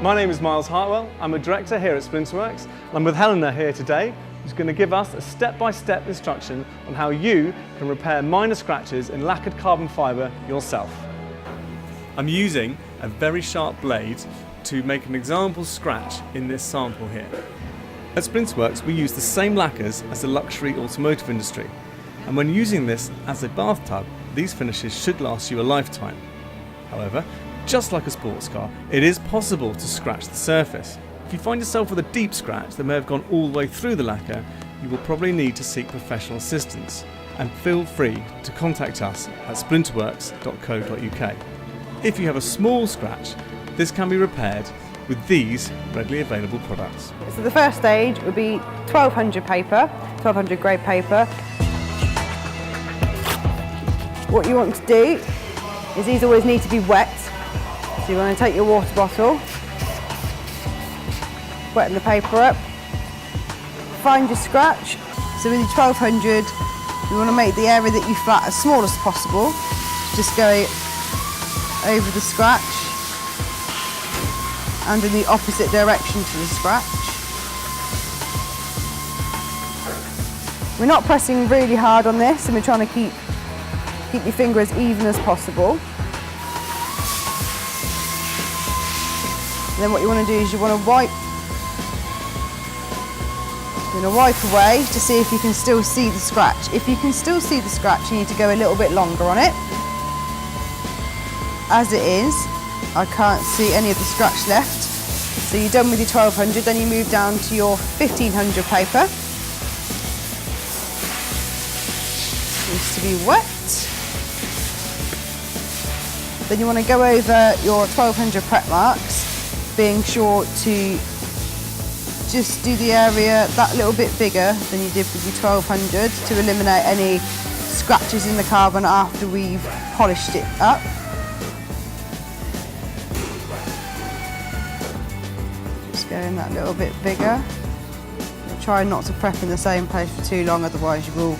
My name is Miles Hartwell. I'm a director here at Splinterworks, and I'm with Helena here today, who's going to give us a step-by-step instruction on how you can repair minor scratches in lacquered carbon fibre yourself. I'm using a very sharp blade to make an example scratch in this sample here. At Splinterworks, we use the same lacquers as the luxury automotive industry, and when using this as a bathtub, these finishes should last you a lifetime. However, just like a sports car, it is possible to scratch the surface. If you find yourself with a deep scratch that may have gone all the way through the lacquer, you will probably need to seek professional assistance. And feel free to contact us at splinterworks.co.uk. If you have a small scratch, this can be repaired with these readily available products. So the first stage would be 1200 paper, 1200 grade paper. What you want to do is these always need to be wet. So you want to take your water bottle, weten the paper up, find your scratch. So with your 1200, you want to make the area that you flat as small as possible. Just go over the scratch and in the opposite direction to the scratch. We're not pressing really hard on this, and we're trying to keep your finger as even as possible. And then what you want to do is you want to wipe. You're going to wipe away to see if you can still see the scratch. If you can still see the scratch, you need to go a little bit longer on it. As it is, I can't see any of the scratch left. So you're done with your 1200, then you move down to your 1500 paper. Needs to be wet. Then you want to go over your 1200 prep marks, being sure to just do the area that little bit bigger than you did with your 1200 to eliminate any scratches in the carbon after we've polished it up. Just going that little bit bigger. Try not to prep in the same place for too long, otherwise you will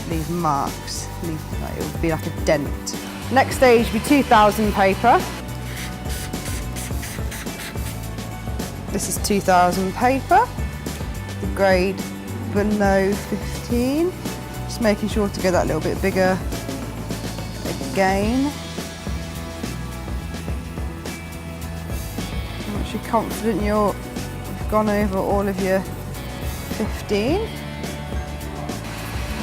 leave marks. It will be like a dent. Next stage will be 2000 paper. This is 2000 paper, the grade below 15. Just making sure to go that little bit bigger again. I'm actually confident you've gone over all of your 15.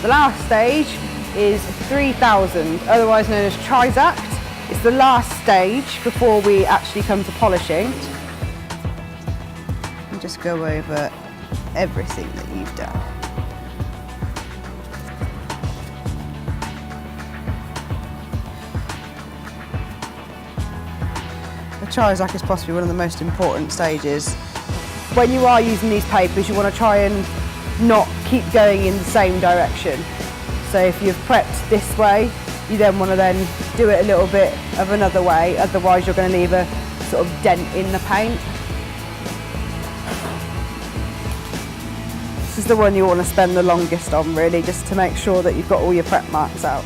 The last stage is 3000, otherwise known as Trizact. It's the last stage before we actually come to polishing. And just go over everything that you've done. The Trizact is possibly one of the most important stages. When you are using these papers, you want to try and not keep going in the same direction. So if you've prepped this way, you then want to do it a little bit of another way, otherwise you're going to leave a sort of dent in the paint. This is the one you want to spend the longest on, really, just to make sure that you've got all your prep marks out.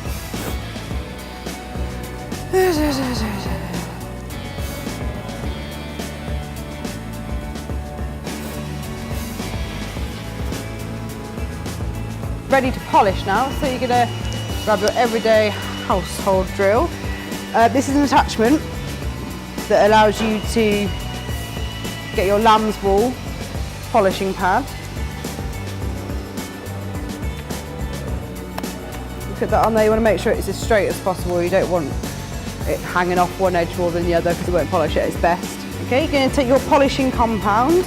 Ready to polish now, so you're going to grab your everyday household drill. This is an attachment that allows you to get your lamb's wool polishing pad. Put that on there. You want to make sure it's as straight as possible. You don't want it hanging off one edge more than the other because it won't polish it at its best. Okay, you're going to take your polishing compound.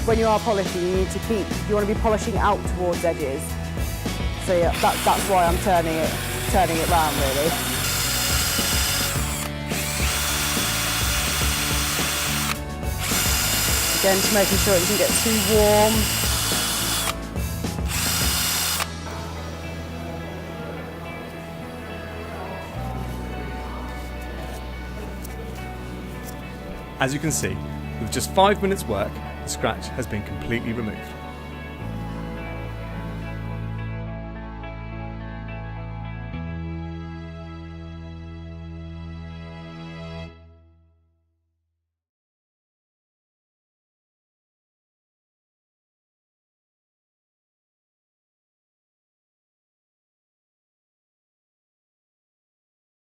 When you are polishing, you want to be polishing out towards edges. So yeah, that's why I'm turning it round, really. Again, just making sure it doesn't get too warm. As you can see, With just 5 minutes work, the scratch has been completely removed.